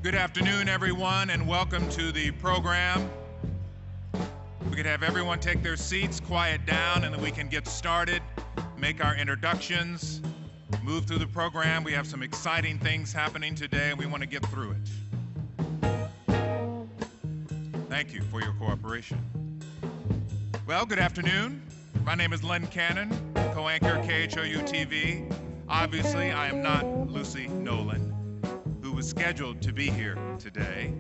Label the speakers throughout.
Speaker 1: Good afternoon, everyone, and welcome to the program. We could have everyone take their seats, quiet down, and then we can get started, make our introductions, move through the program. We have some exciting things happening today, and we want to get through it. Thank you for your cooperation. Well, good afternoon. My name is Len Cannon, co-anchor KHOU TV. Obviously, I am not Lucy Nolan, who was scheduled to be here today.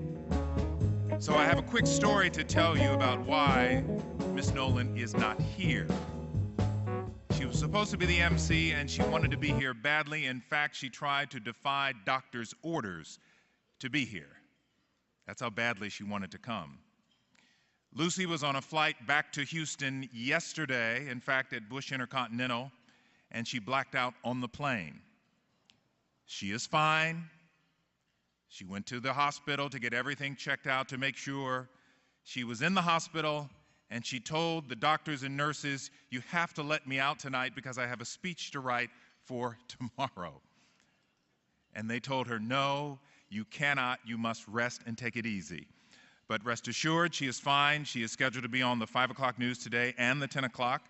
Speaker 1: So I have a quick story to tell you about why Miss Nolan is not here. She was supposed to be the MC, and she wanted to be here badly. In fact, she tried to defy doctor's orders to be here. That's how badly she wanted to come. Lucy was on a flight back to Houston yesterday, in fact, at Bush Intercontinental, and she blacked out on the plane. She is fine. She went to the hospital to get everything checked out to make sure she was in the hospital, and she told the doctors and nurses, "You have to let me out tonight because I have a speech to write for tomorrow." And they told her, "No, you cannot. You must rest and take it easy." But rest assured, she is fine. She is scheduled to be on the 5 o'clock news today and the 10 o'clock.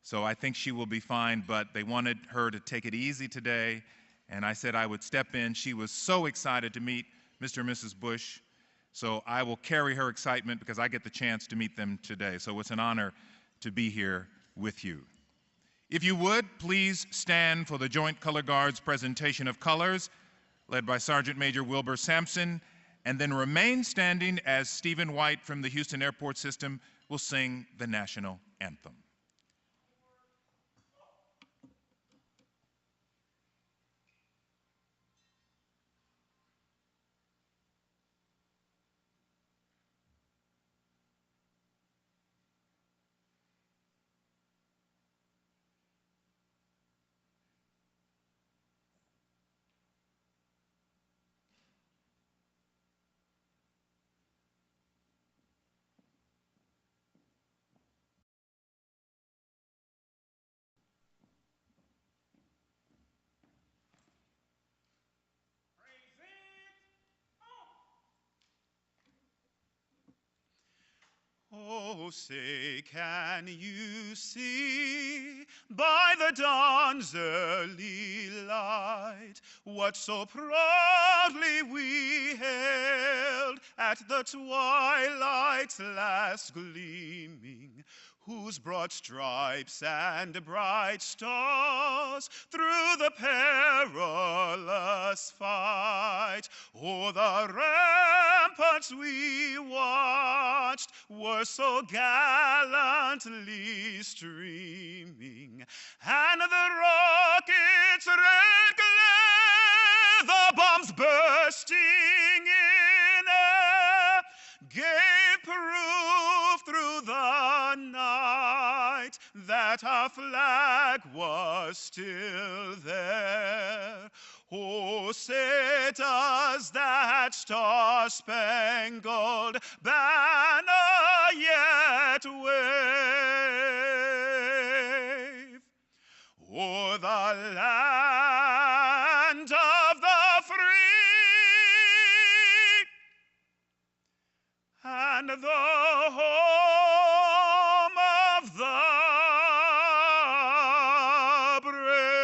Speaker 1: So I think she will be fine, but they wanted her to take it easy today. And I said I would step in. She was so excited to meet Mr. and Mrs. Bush. So I will carry her excitement because I get the chance to meet them today. So it's an honor to be here with you. If you would, please stand for the Joint Color Guard's presentation of colors, led by Sergeant Major Wilbur Sampson, and then remain standing as Stephen White from the Houston Airport System will sing the national anthem.
Speaker 2: Oh, say, can you see by the dawn's early light what so proudly we hailed at the twilight's last gleaming, whose broad stripes and bright stars through the perilous fight o'er the ramparts we watched were so gallantly streaming, and the rockets' red glare, the bombs bursting in air, gave proof through the night that our flag was still there. Oh, say does that star-spangled banner yet wave o'er the land of the free and the home of the brave.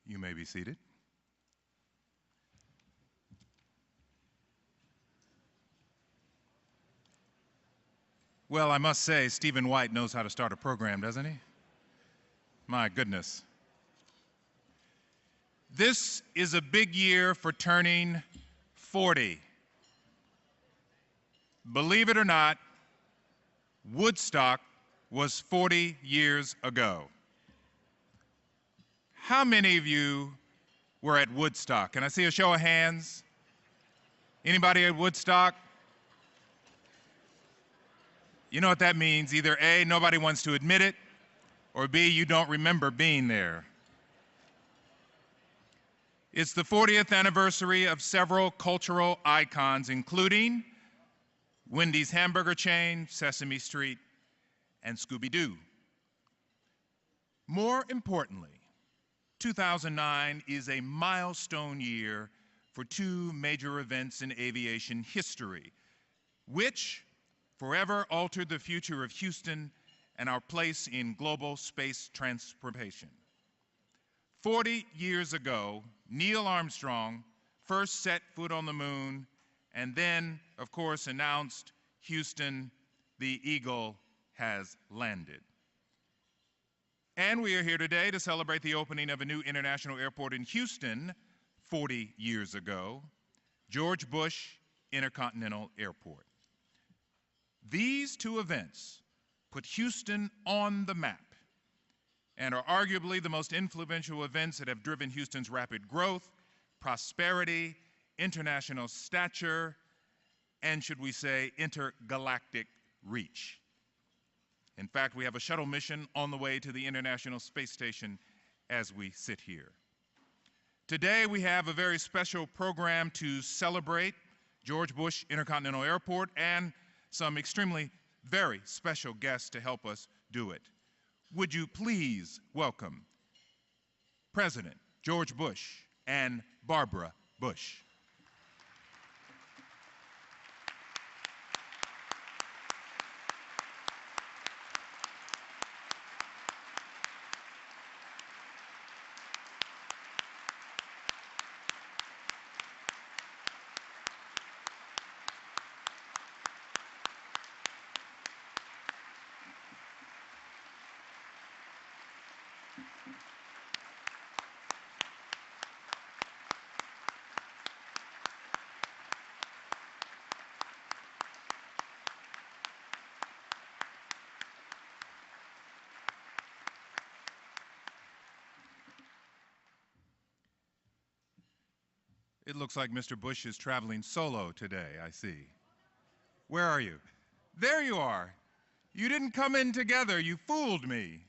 Speaker 1: You may be seated. Well, I must say, Stephen White knows how to start a program, doesn't he? My goodness. This is a big year for turning 40. Believe it or not, Woodstock was 40 years ago. How many of you were at Woodstock? Can I see a show of hands? Anybody at Woodstock? You know what that means. Either A, nobody wants to admit it, or B, you don't remember being there. It's the 40th anniversary of several cultural icons, including Wendy's hamburger chain, Sesame Street, and Scooby-Doo. More importantly, 2009 is a milestone year for two major events in aviation history, which forever altered the future of Houston and our place in global space transportation. 40 years ago, Neil Armstrong first set foot on the moon and then, of course, announced, "Houston, the Eagle has landed." And we are here today to celebrate the opening of a new international airport in Houston 40 years ago, George Bush Intercontinental Airport. These two events put Houston on the map and are arguably the most influential events that have driven Houston's rapid growth, prosperity, international stature, and, should we say, intergalactic reach. In fact, we have a shuttle mission on the way to the International Space Station as we sit here. Today, we have a very special program to celebrate George Bush Intercontinental Airport and some extremely very special guests to help us do it. Would you please welcome President George Bush and Barbara Bush. It looks like Mr. Bush is traveling solo today, I see. Where are you? There you are. You didn't come in together. You fooled me.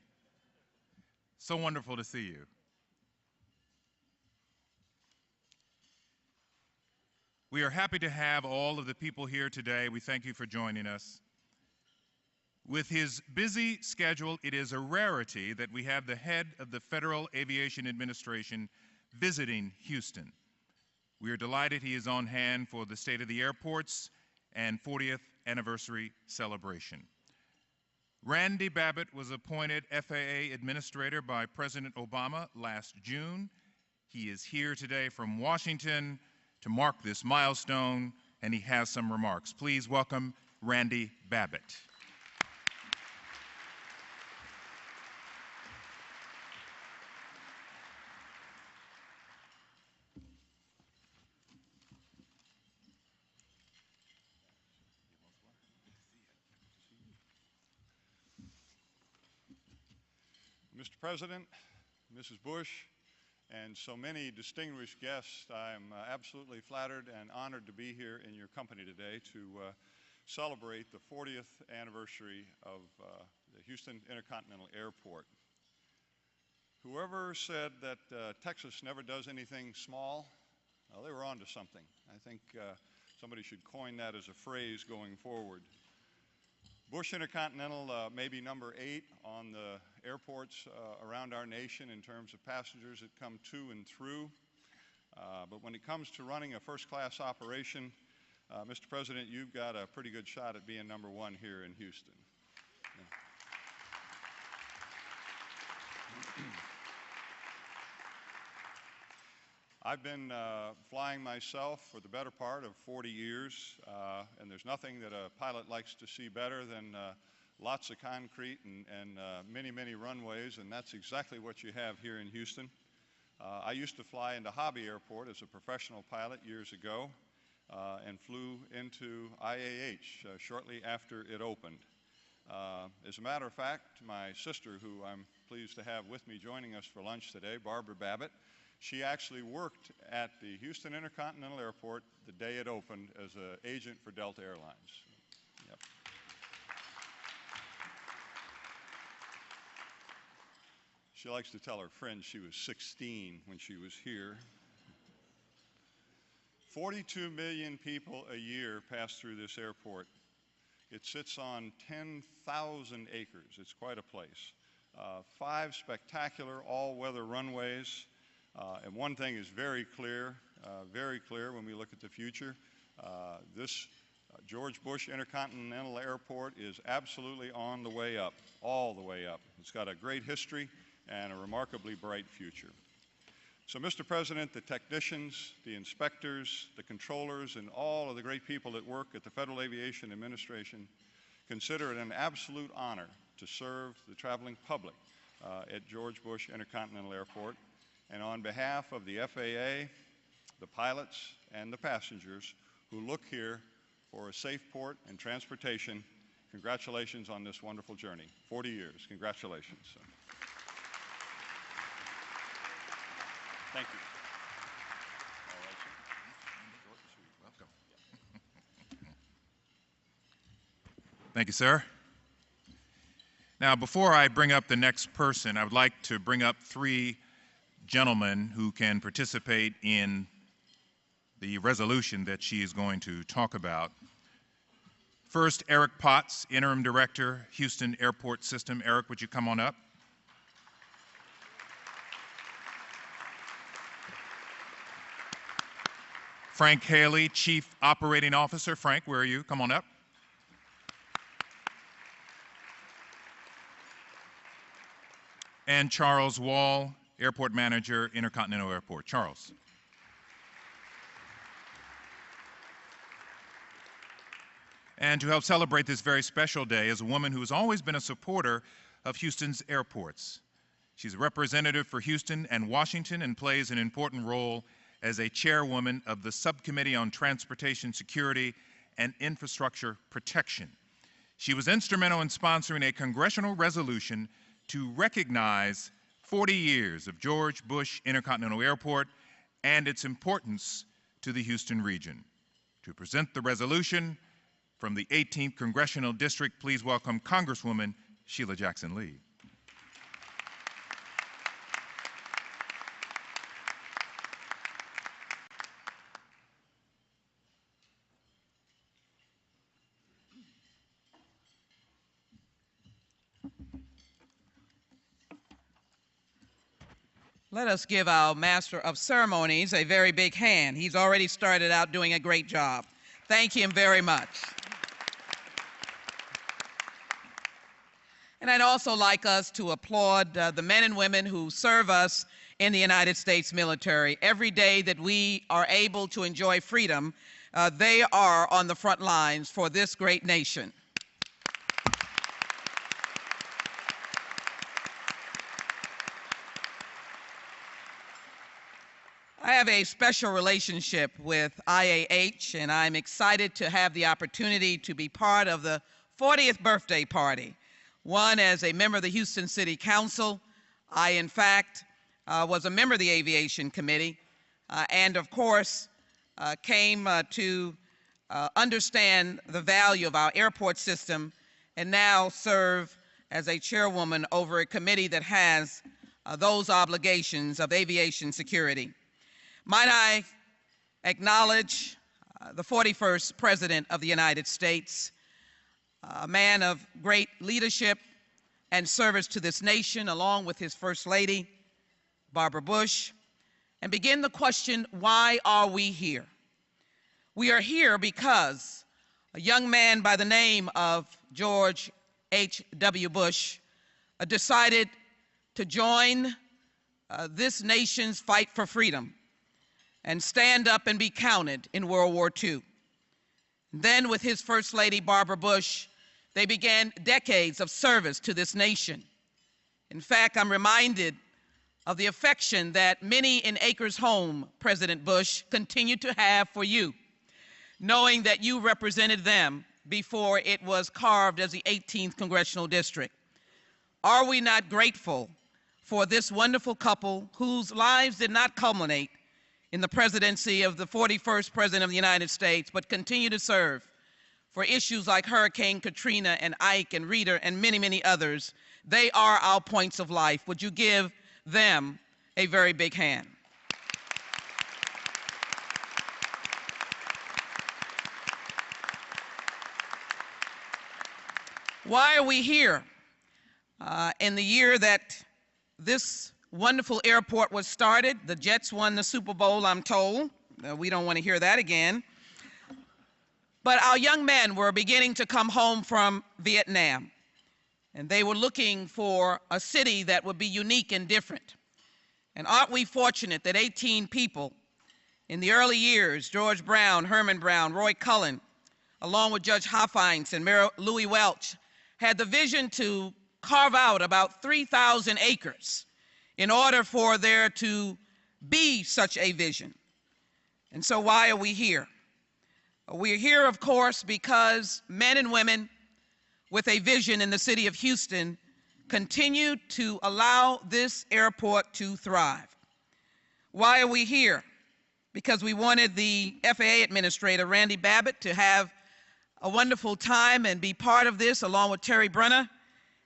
Speaker 1: So wonderful to see you. We are happy to have all of the people here today. We thank you for joining us. With his busy schedule, it is a rarity that we have the head of the Federal Aviation Administration visiting Houston. We are delighted he is on hand for the State of the Airports and 40th anniversary celebration. Randy Babbitt was appointed FAA Administrator by President Obama last June. He is here today from Washington to mark this milestone, and he has some remarks. Please welcome Randy Babbitt.
Speaker 2: Mr. President, Mrs. Bush, and so many distinguished guests, I am absolutely flattered and honored to be here in your company today to celebrate the 40th anniversary of the Houston Intercontinental Airport. Whoever said that Texas never does anything small, well, they were onto something. I think somebody should coin that as a phrase going forward. Bush Intercontinental may be number 8 on the airports around our nation in terms of passengers that come to and through. But when it comes to running a first-class operation, Mr. President, you've got a pretty good shot at being number 1 here in Houston. Yeah. I've been flying myself for the better part of 40 years, and there's nothing that a pilot likes to see better than lots of concrete and many, many runways, and that's exactly what you have here in Houston. I used to fly into Hobby Airport as a professional pilot years ago and flew into IAH shortly after it opened. As a matter of fact, my sister, who I'm pleased to have with me joining us for lunch today, Barbara Babbitt, she actually worked at the Houston Intercontinental Airport the day it opened as an agent for Delta Airlines. Yep. She likes to tell her friends she was 16 when she was here. 42 million people a year pass through this airport. It sits on 10,000 acres. It's quite a place. 5 spectacular all-weather runways. And one thing is very clear when we look at the future. This George Bush Intercontinental Airport is absolutely on the way up, all the way up. It's got a great history and a remarkably bright future. So, Mr. President, the technicians, the inspectors, the controllers, and all of the great people that work at the Federal Aviation Administration consider it an absolute honor to serve the traveling public at George Bush Intercontinental Airport. And on behalf of the FAA, the pilots, and the passengers who look here for a safe port and transportation, congratulations on this wonderful journey. 40 years, congratulations. Thank you. All right, sir.
Speaker 1: Welcome. Thank you, sir. Now, before I bring up the next person, I would like to bring up 3 gentlemen who can participate in the resolution that she is going to talk about. First, Eric Potts, Interim Director, Houston Airport System. Eric, would you come on up? Frank Haley, Chief Operating Officer. Frank, where are you? Come on up. And Charles Wall, Airport Manager, Intercontinental Airport. Charles. And to help celebrate this very special day is a woman who has always been a supporter of Houston's airports. She's a representative for Houston and Washington and plays an important role as a chairwoman of the Subcommittee on Transportation Security and Infrastructure Protection. She was instrumental in sponsoring a congressional resolution to recognize 40 years of George Bush Intercontinental Airport and its importance to the Houston region. To present the resolution from the 18th Congressional District, please welcome Congresswoman Sheila Jackson Lee.
Speaker 3: Let us give our Master of Ceremonies a very big hand. He's already started out doing a great job. Thank him very much. And I'd also like us to applaud the men and women who serve us in the United States military. Every day that we are able to enjoy freedom, they are on the front lines for this great nation. I have a special relationship with IAH, and I'm excited to have the opportunity to be part of the 40th birthday party. One, as a member of the Houston City Council. I, in fact, was a member of the Aviation Committee, and of course, came to understand the value of our airport system, and now serve as a chairwoman over a committee that has those obligations of aviation security. Might I acknowledge the 41st President of the United States, a man of great leadership and service to this nation, along with his First Lady, Barbara Bush, and begin the question, why are we here? We are here because a young man by the name of George H.W. Bush decided to join this nation's fight for freedom and stand up and be counted in World War II. Then with his First Lady, Barbara Bush, they began decades of service to this nation. In fact, I'm reminded of the affection that many in Acres Home, President Bush, continue to have for you, knowing that you represented them before it was carved as the 18th Congressional District. Are we not grateful for this wonderful couple whose lives did not culminate in the presidency of the 41st President of the United States, but continue to serve for issues like Hurricane Katrina and Ike and Rita and many, many others? They are our points of life. Would you give them a very big hand? Why are we here? In the year that this wonderful airport was started, the Jets won the Super Bowl, I'm told. We don't want to hear that again. But our young men were beginning to come home from Vietnam, and they were looking for a city that would be unique and different. And aren't we fortunate that 18 people in the early years, George Brown, Herman Brown, Roy Cullen, along with Judge Hoffines and Mayor Louis Welch, had the vision to carve out about 3,000 acres in order for there to be such a vision. And so why are we here? We're here, of course, because men and women with a vision in the city of Houston continue to allow this airport to thrive. Why are we here? Because we wanted the FAA Administrator, Randy Babbitt, to have a wonderful time and be part of this along with Terry Brenner,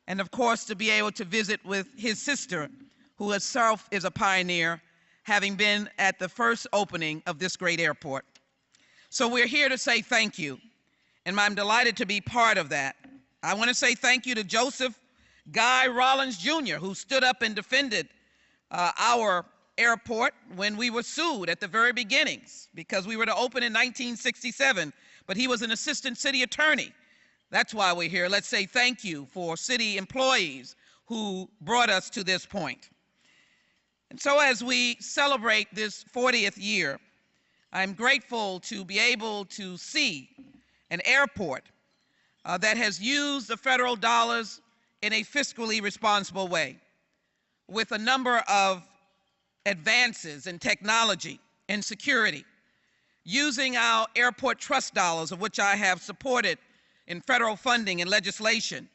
Speaker 3: and of course to be able to visit with his sister, who herself is a pioneer, having been at the first opening of this great airport. So we're here to say thank you, and I'm delighted to be part of that. I want to say thank you to Joseph Guy Rollins Jr., who stood up and defended our airport when we were sued at the very beginnings, because we were to open in 1967, but he was an assistant city attorney. That's why we're here. Let's say thank you for city employees who brought us to this point. And so as we celebrate this 40th year, I'm grateful to be able to see an airport that has used the federal dollars in a fiscally responsible way, with a number of advances in technology and security, using our airport trust dollars, of which I have supported in federal funding and legislation,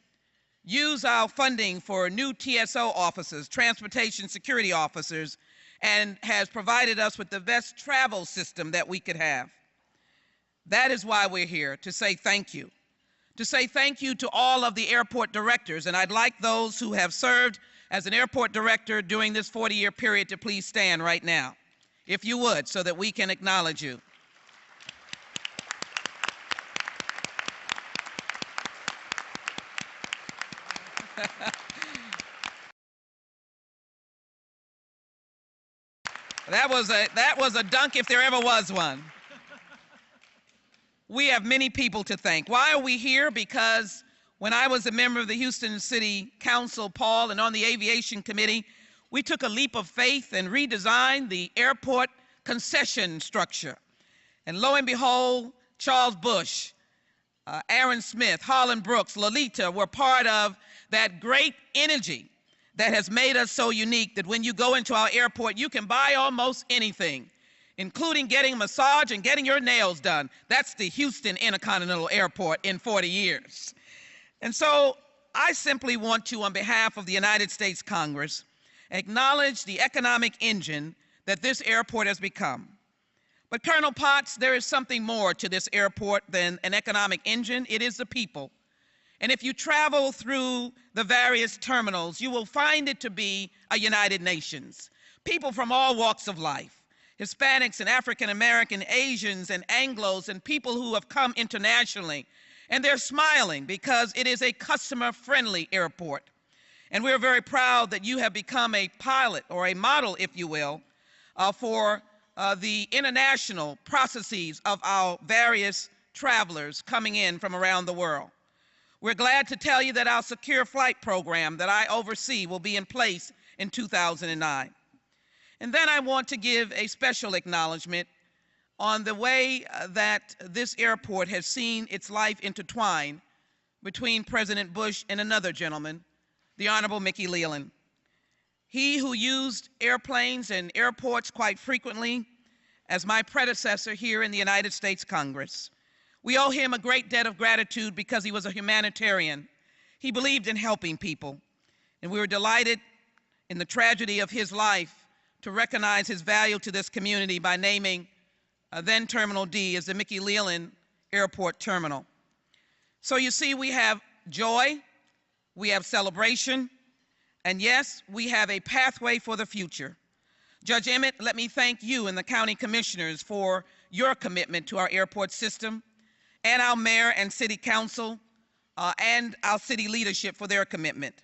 Speaker 3: use our funding for new TSO officers, transportation security officers, and has provided us with the best travel system that we could have. That is why we're here, to say thank you. To say thank you to all of the airport directors, and I'd like those who have served as an airport director during this 40-year period to please stand right now, if you would, so that we can acknowledge you. That was a dunk if there ever was one. We have many people to thank. Why are we here? Because when I was a member of the Houston City Council, Paul, and on the Aviation Committee, we took a leap of faith and redesigned the airport concession structure. And lo and behold, Charles Bush, Aaron Smith, Harlan Brooks, Lolita were part of that great energy that has made us so unique that when you go into our airport, you can buy almost anything, including getting a massage and getting your nails done. That's the Houston Intercontinental Airport in 40 years. And so I simply want to, on behalf of the United States Congress, acknowledge the economic engine that this airport has become. But Colonel Potts, there is something more to this airport than an economic engine. It is the people. And if you travel through the various terminals, you will find it to be a United Nations. People from all walks of life, Hispanics and African American, Asians and Anglos, and people who have come internationally. And they're smiling because it is a customer-friendly airport. And we're very proud that you have become a pilot, or a model, if you will, for the international processes of our various travelers coming in from around the world. We're glad to tell you that our secure flight program that I oversee will be in place in 2009. And then I want to give a special acknowledgement on the way that this airport has seen its life intertwine between President Bush and another gentleman, the Honorable Mickey Leland. He who used airplanes and airports quite frequently as my predecessor here in the United States Congress. We owe him a great debt of gratitude because he was a humanitarian. He believed in helping people, and we were delighted in the tragedy of his life to recognize his value to this community by naming then Terminal D as the Mickey Leland Airport Terminal. So you see, we have joy, we have celebration, and yes, we have a pathway for the future. Judge Emmett, let me thank you and the county commissioners for your commitment to our airport system, and our mayor and city council, and our city leadership for their commitment.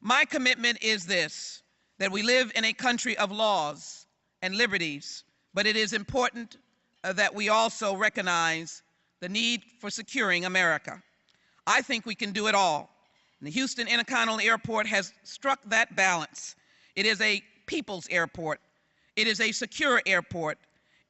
Speaker 3: My commitment is this, that we live in a country of laws and liberties, but it is important that we also recognize the need for securing America. I think we can do it all. And the Houston Intercontinental Airport has struck that balance. It is a people's airport. It is a secure airport.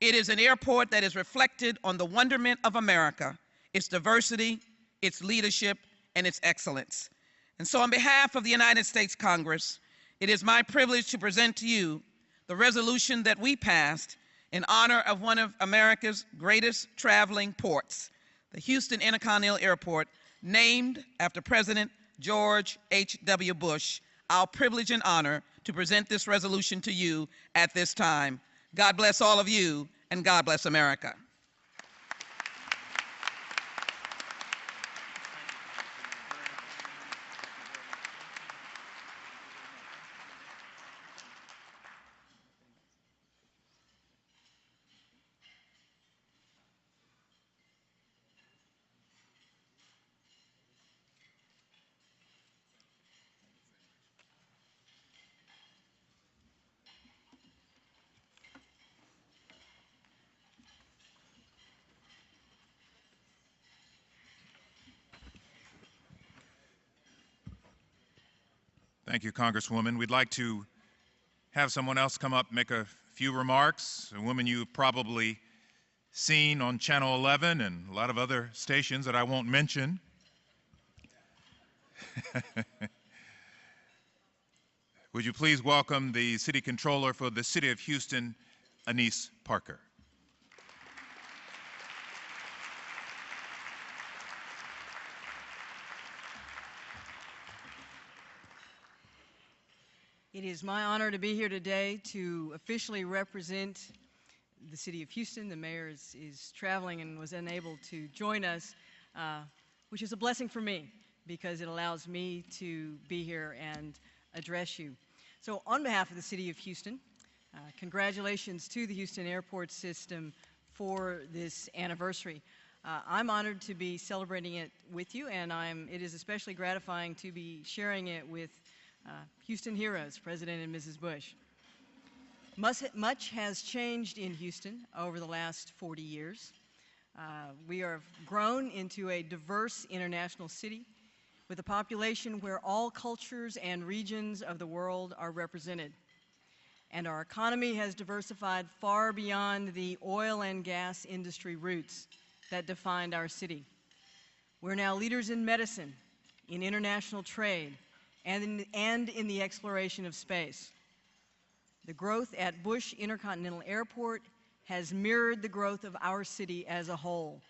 Speaker 3: It is an airport that is reflected on the wonderment of America, its diversity, its leadership, and its excellence. And so on behalf of the United States Congress, it is my privilege to present to you the resolution that we passed in honor of one of America's greatest traveling ports, the Houston Intercontinental Airport, named after President George H.W. Bush. Our privilege and honor to present this resolution to you at this time. God bless all of you, and God bless America.
Speaker 1: Thank you, Congresswoman. We'd like to have someone else come up, make a few remarks, a woman you've probably seen on Channel 11 and a lot of other stations that I won't mention. Would you please welcome the City Controller for the City of Houston, Anise Parker.
Speaker 4: It is my honor to be here today to officially represent the City of Houston. The mayor is traveling and was unable to join us, which is a blessing for me because it allows me to be here and address you. So on behalf of the City of Houston, congratulations to the Houston Airport System for this anniversary. I'm honored to be celebrating it with you, and it is especially gratifying to be sharing it with Houston heroes, President and Mrs. Bush. Much has changed in Houston over the last 40 years. We have grown into a diverse international city with a population where all cultures and regions of the world are represented. And our economy has diversified far beyond the oil and gas industry roots that defined our city. We're now leaders in medicine, in international trade, and in the exploration of space. The growth at Bush Intercontinental Airport has mirrored the growth of our city as a whole.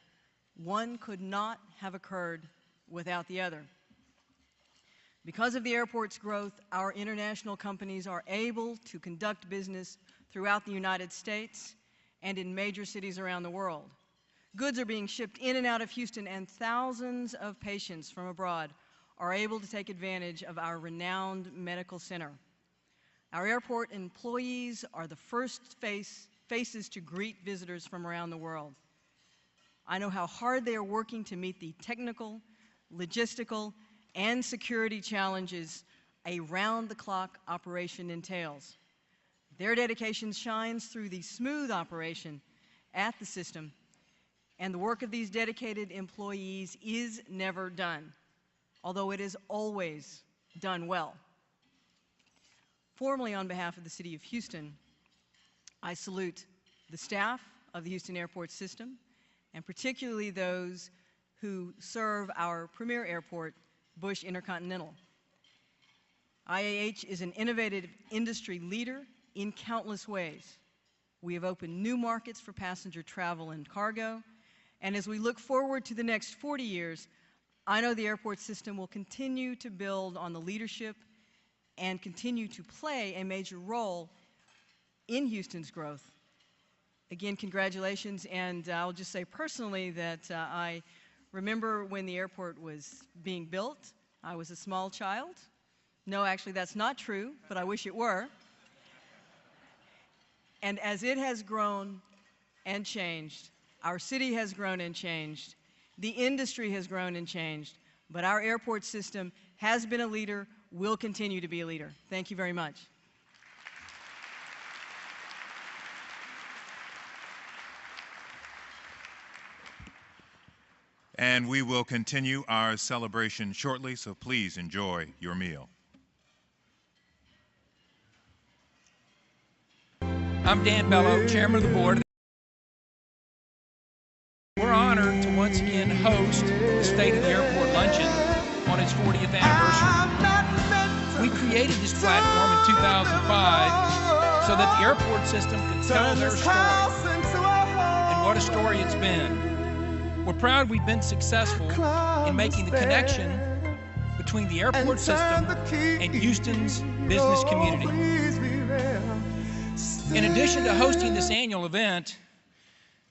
Speaker 4: One could not have occurred without the other. Because of the airport's growth, our international companies are able to conduct business throughout the United States and in major cities around the world. Goods are being shipped in and out of Houston, and thousands of patients from abroad are able to take advantage of our renowned medical center. Our airport employees are the first faces to greet visitors from around the world. I know how hard they are working to meet the technical, logistical, and security challenges a round-the-clock operation entails. Their dedication shines through the smooth operation at the system, and the work of these dedicated employees is never done, although it is always done well. Formally, on behalf of the City of Houston, I salute the staff of the Houston Airport System, and particularly those who serve our premier airport, Bush Intercontinental. IAH is an innovative industry leader in countless ways. We have opened new markets for passenger travel and cargo, and as we look forward to the next 40 years, I know the airport system will continue to build on the leadership and continue to play a major role in Houston's growth. Again, congratulations, and I'll just say personally that I remember when the airport was being built. I was a small child. No, actually, that's not true, but I wish it were. And as it has grown and changed, our city has grown and changed, the industry has grown and changed, but our airport system has been a leader, will continue to be a leader. Thank you very much.
Speaker 1: And we will continue our celebration shortly, so please enjoy your meal.
Speaker 5: I'm Dan Bello, Chairman of the Board. We're honored to once again host the State of the Airport Luncheon on its 40th anniversary. We created this platform in 2005 so that the airport system could tell their story. And what a story it's been. We're proud we've been successful in making the connection between the airport system and Houston's business community. In addition to hosting this annual event,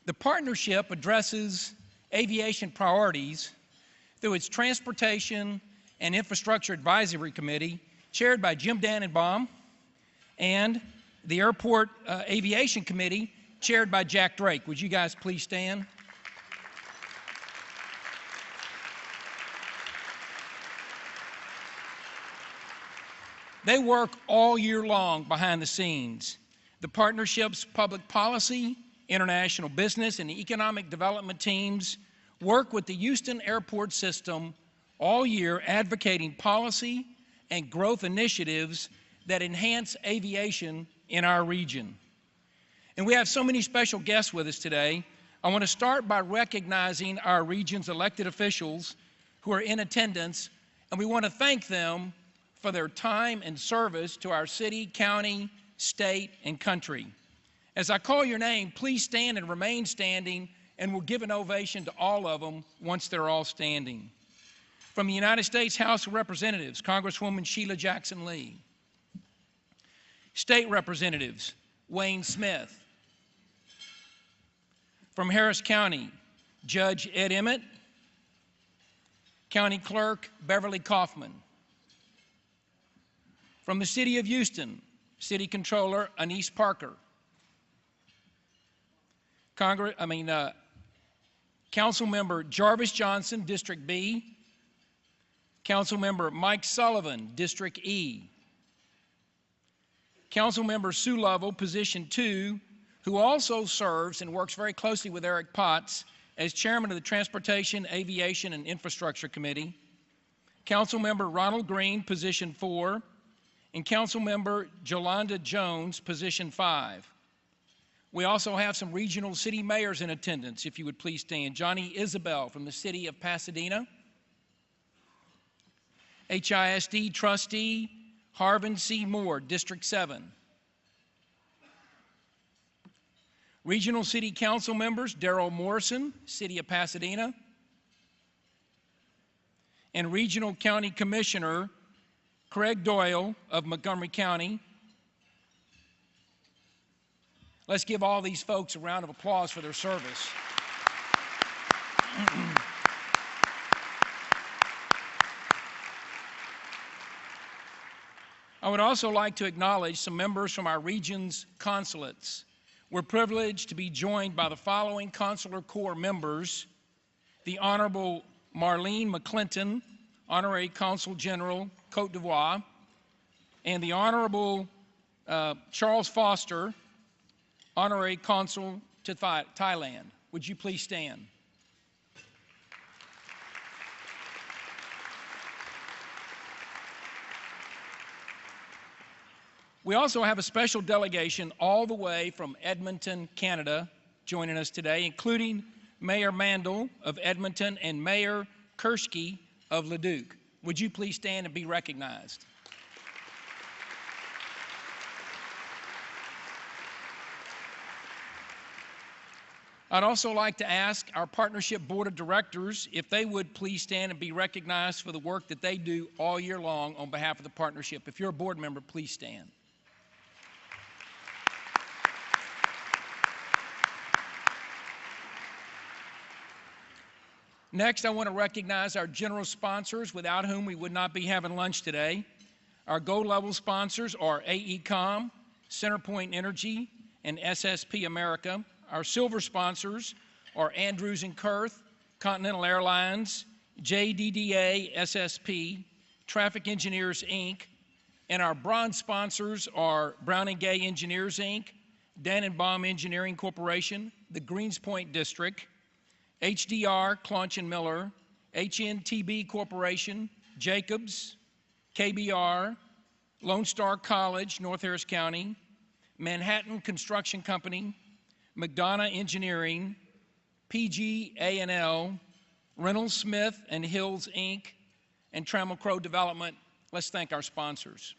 Speaker 5: the partnership addresses aviation priorities through its Transportation and Infrastructure Advisory Committee, chaired by Jim Dannenbaum, and the Airport Aviation Committee, chaired by Jack Drake. Would you guys please stand? They work all year long behind the scenes. The partnership's public policy, international business, and economic development teams work with the Houston airport system all year, advocating policy and growth initiatives that enhance aviation in our region. And we have so many special guests with us today. I want to start by recognizing our region's elected officials who are in attendance, and we want to thank them for their time and service to our city, county, state, and country. As I call your name, please stand and remain standing, and we'll give an ovation to all of them once they're all standing. From the United States House of Representatives, Congresswoman Sheila Jackson Lee. State Representatives, Wayne Smith. From Harris County, Judge Ed Emmett. County Clerk Beverly Kaufman. From the City of Houston, City Controller Anise Parker. Council Member Jarvis Johnson, District B. Council Member Mike Sullivan, District E. Council Member Sue Lovell, Position 2, who also serves and works very closely with Eric Potts as Chairman of the Transportation, Aviation, and Infrastructure Committee. Council Member Ronald Green, Position 4. And Council Member Jolanda Jones, Position 5. We also have some regional city mayors in attendance, if you would please stand. Johnny Isabel from the City of Pasadena. HISD Trustee Harvin C. Moore, District 7. Regional City Council members Darrell Morrison, City of Pasadena. And Regional County Commissioner Craig Doyle of Montgomery County. Let's give all these folks a round of applause for their service. I would also like to acknowledge some members from our region's consulates. We're privileged to be joined by the following Consular Corps members: the Honorable Marlene McClinton, Honorary Consul General, Cote d'Ivoire, and the Honorable Charles Foster, Honorary Consul to Thailand. Would you please stand? We also have a special delegation all the way from Edmonton, Canada, joining us today, including Mayor Mandel of Edmonton and Mayor Kershke of Leduc. Would you please stand and be recognized? I'd also like to ask our partnership board of directors if they would please stand and be recognized for the work that they do all year long on behalf of the partnership. If you're a board member, please stand. Next, I want to recognize our general sponsors, without whom we would not be having lunch today. Our gold level sponsors are AECOM, CenterPoint Energy, and SSP America. Our silver sponsors are Andrews & Kurth, Continental Airlines, JDDA, SSP, Traffic Engineers, Inc., and our bronze sponsors are Brown & Gay Engineers, Inc., Dannenbaum Engineering Corporation, the Greenspoint District, HDR, Claunch & Miller, HNTB Corporation, Jacobs, KBR, Lone Star College, North Harris County, Manhattan Construction Company, McDonough Engineering, PG&L, Reynolds Smith and Hills, Inc., and Trammell Crow Development. Let's thank our sponsors.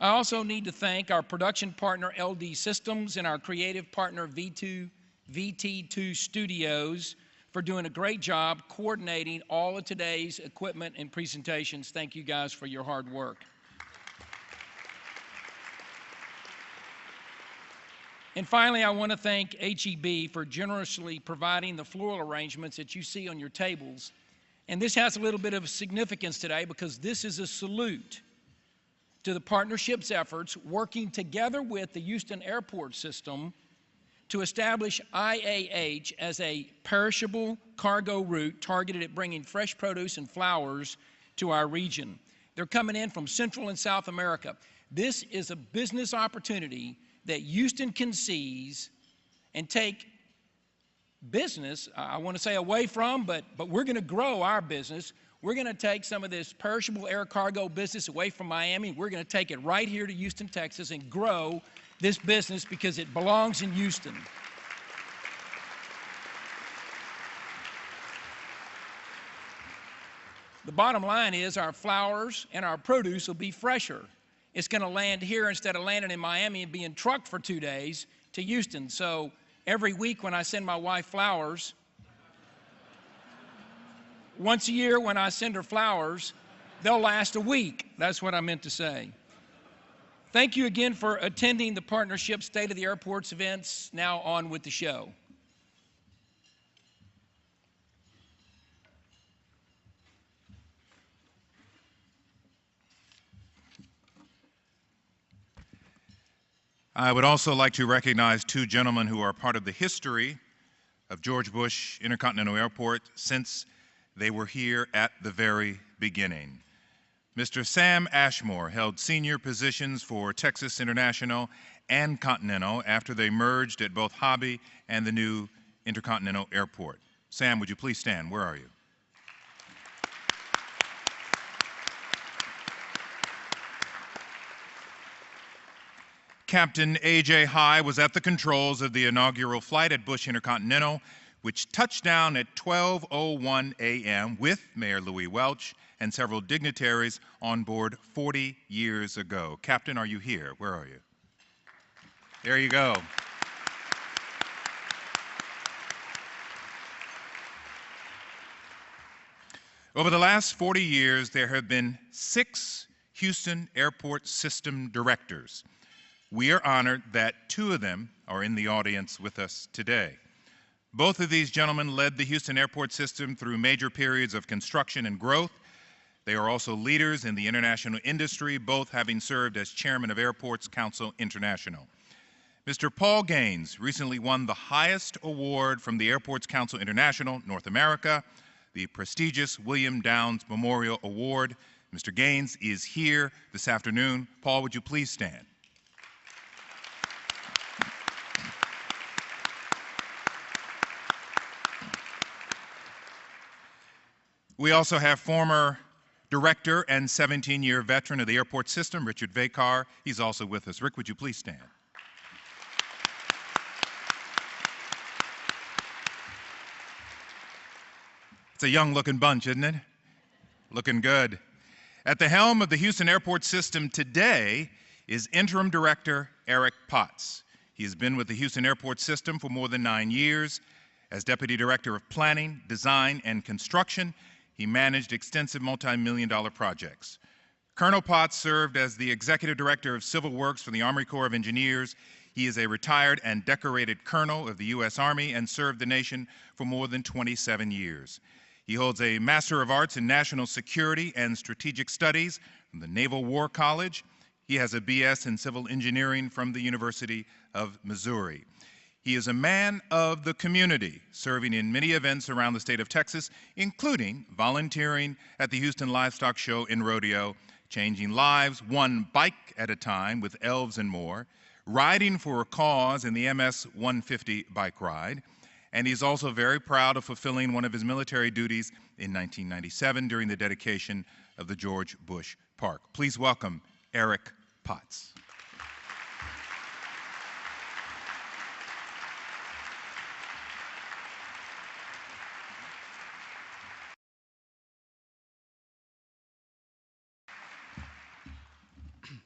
Speaker 5: I also need to thank our production partner, LD Systems, and our creative partner, VT2 Studios, for doing a great job coordinating all of today's equipment and presentations. Thank you guys for your hard work. And finally, I want to thank HEB for generously providing the floral arrangements that you see on your tables. And this has a little bit of significance today because this is a salute to the partnership's efforts working together with the Houston Airport System to establish IAH as a perishable cargo route targeted at bringing fresh produce and flowers to our region. They're coming in from Central and South America. This is a business opportunity that Houston can seize and take business, I want to say away from, but we're going to grow our business. We're going to take some of this perishable air cargo business away from Miami. We're going to take it right here to Houston, Texas, and grow this business because it belongs in Houston. The bottom line is our flowers and our produce will be fresher. It's going to land here instead of landing in Miami and being trucked for 2 days to Houston. So every week when I send my wife flowers, once a year when I send her flowers, they'll last a week. That's what I meant to say. Thank you again for attending the partnership State of the Airports events. Now on with the show.
Speaker 1: I would also like to recognize two gentlemen who are part of the history of George Bush Intercontinental Airport since they were here at the very beginning. Mr. Sam Ashmore held senior positions for Texas International and Continental after they merged at both Hobby and the new Intercontinental Airport. Sam, would you please stand? Where are you? Captain A.J. High was at the controls of the inaugural flight at Bush Intercontinental, which touched down at 12:01 a.m. with Mayor Louis Welch and several dignitaries on board 40 years ago. Captain, are you here? Where are you? There you go. Over the last 40 years, there have been 6 Houston Airport System directors. We are honored that 2 of them are in the audience with us today. Both of these gentlemen led the Houston Airport System through major periods of construction and growth. They are also leaders in the international industry, both having served as chairman of Airports Council International. Mr. Paul Gaines recently won the highest award from the Airports Council International, North America, the prestigious William Downs Memorial Award. Mr. Gaines is here this afternoon. Paul, would you please stand? We also have former director and 17-year veteran of the airport system, Richard Vakar. He's also with us. Rick, would you please stand? It's a young-looking bunch, isn't it? Looking good. At the helm of the Houston Airport System today is Interim Director Eric Potts. He has been with the Houston Airport System for more than 9 years. As Deputy Director of Planning, Design, and Construction, he managed extensive multi-million-dollar projects. Colonel Potts served as the Executive Director of Civil Works for the Army Corps of Engineers. He is a retired and decorated Colonel of the U.S. Army and served the nation for more than 27 years. He holds a Master of Arts in National Security and Strategic Studies from the Naval War College. He has a B.S. in Civil Engineering from the University of Missouri. He is a man of the community, serving in many events around the state of Texas, including volunteering at the Houston Livestock Show and Rodeo, changing lives one bike at a time with elves and more, riding for a cause in the MS 150 bike ride, and he's also very proud of fulfilling one of his military duties in 1997 during the dedication of the George Bush Park. Please welcome Eric Potts.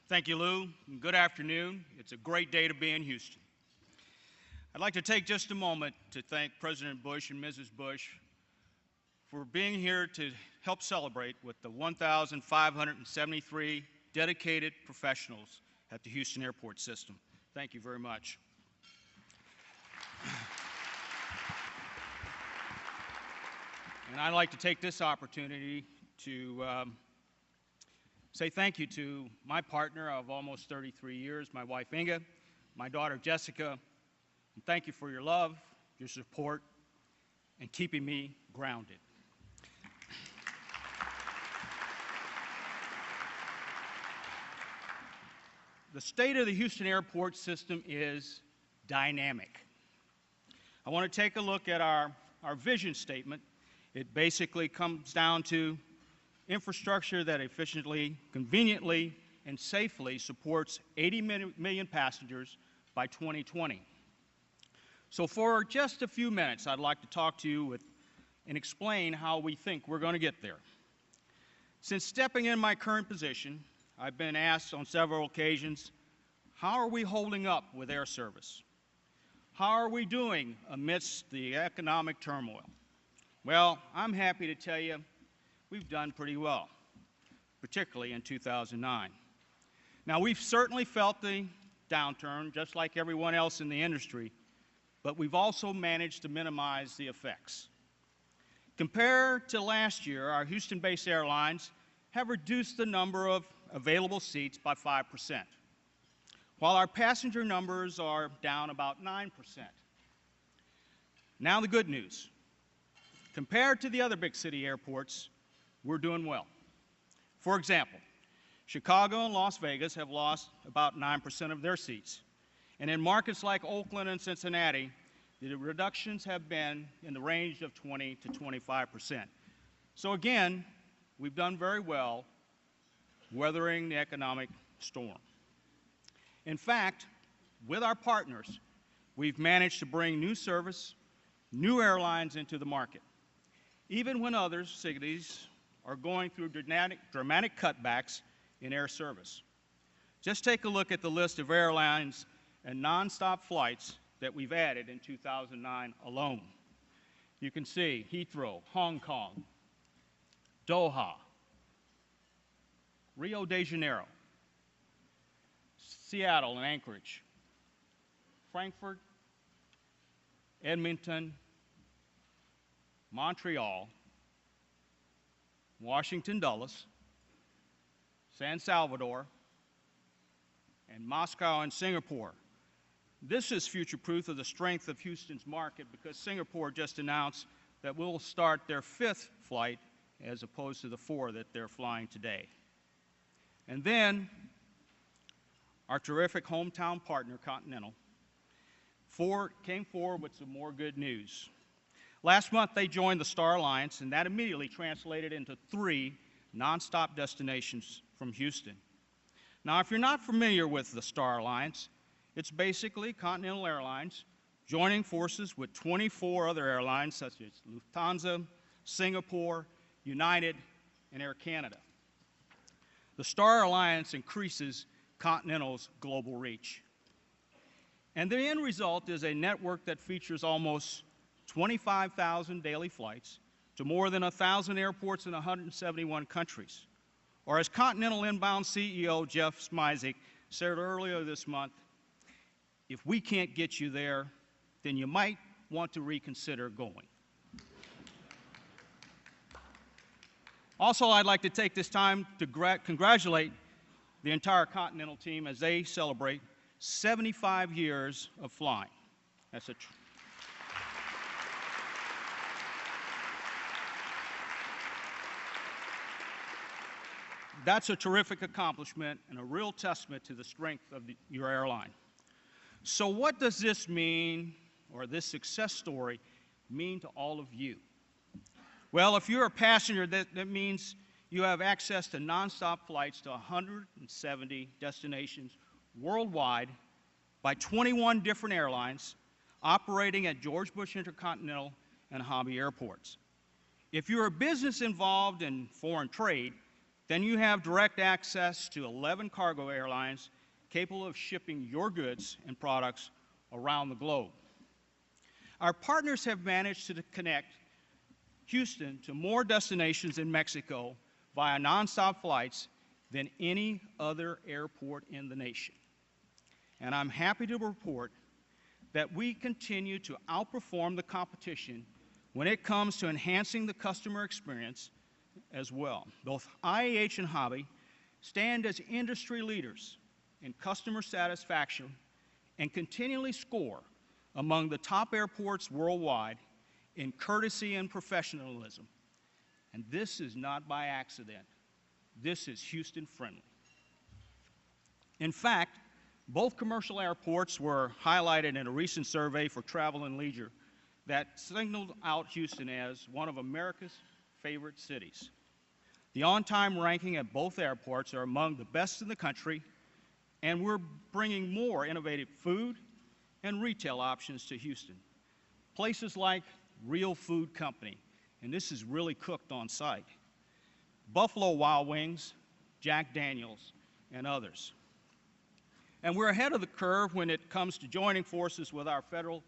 Speaker 6: Thank you, Lou. Good afternoon. It's a great day to be in Houston. I'd like to take just a moment to thank President Bush and Mrs. Bush for being here to help celebrate with the 1,573 dedicated professionals at the Houston Airport System. Thank you very much. And I'd like to take this opportunity to say thank you to my partner of almost 33 years, my wife Inga, my daughter Jessica, and thank you for your love, your support, and keeping me grounded. The state of the Houston Airport System is dynamic. I want to take a look at our vision statement. It basically comes down to infrastructure that efficiently, conveniently, and safely supports 80 million passengers by 2020. So for just a few minutes, I'd like to talk to you and explain how we think we're going to get there. Since stepping in my current position, I've been asked on several occasions, how are we holding up with air service? How are we doing amidst the economic turmoil? Well, I'm happy to tell you we've done pretty well, particularly in 2009. Now, we've certainly felt the downturn, just like everyone else in the industry, but we've also managed to minimize the effects. Compared to last year, our Houston-based airlines have reduced the number of available seats by 5%, while our passenger numbers are down about 9%. Now the good news. Compared to the other big city airports, we're doing well. For example, Chicago and Las Vegas have lost about 9% of their seats. And in markets like Oakland and Cincinnati, the reductions have been in the range of 20 to 25%. So again, we've done very well weathering the economic storm. In fact, with our partners, we've managed to bring new service, new airlines into the market, even when other cities are going through dramatic cutbacks in air service. Just take a look at the list of airlines and nonstop flights that we've added in 2009 alone. You can see Heathrow, Hong Kong, Doha, Rio de Janeiro, Seattle and Anchorage, Frankfurt, Edmonton, Montreal, Washington Dulles, San Salvador, and Moscow and Singapore. This is future proof of the strength of Houston's market because Singapore just announced that we'll start their 5th flight as opposed to the 4 that they're flying today. And then our terrific hometown partner, Continental, came forward with some more good news. Last month, they joined the Star Alliance, and that immediately translated into 3 nonstop destinations from Houston. Now, if you're not familiar with the Star Alliance, it's basically Continental Airlines joining forces with 24 other airlines such as Lufthansa, Singapore, United, and Air Canada. The Star Alliance increases Continental's global reach. And the end result is a network that features almost 25,000 daily flights to more than 1,000 airports in 171 countries. Or as Continental Inbound CEO Jeff Smisek said earlier this month, if we can't get you there, then you might want to reconsider going. Also, I'd like to take this time to congratulate the entire Continental team as they celebrate 75 years of flying. That's a terrific accomplishment and a real testament to the strength of your airline. So what does this mean, or this success story, mean to all of you? Well, if you're a passenger, that means you have access to nonstop flights to 170 destinations worldwide by 21 different airlines operating at George Bush Intercontinental and Hobby airports. If you're a business involved in foreign trade, then you have direct access to 11 cargo airlines capable of shipping your goods and products around the globe. Our partners have managed to connect Houston to more destinations in Mexico via nonstop flights than any other airport in the nation. And I'm happy to report that we continue to outperform the competition when it comes to enhancing the customer experience as well. Both IAH and Hobby stand as industry leaders in customer satisfaction and continually score among the top airports worldwide in courtesy and professionalism. And this is not by accident. This is Houston friendly. In fact, both commercial airports were highlighted in a recent survey for Travel and Leisure that signaled out Houston as one of America's favorite cities. The on-time ranking at both airports are among the best in the country, and we're bringing more innovative food and retail options to Houston. Places like Real Food Company, and this is really cooked on site, Buffalo Wild Wings, Jack Daniels, and others. And we're ahead of the curve when it comes to joining forces with our federal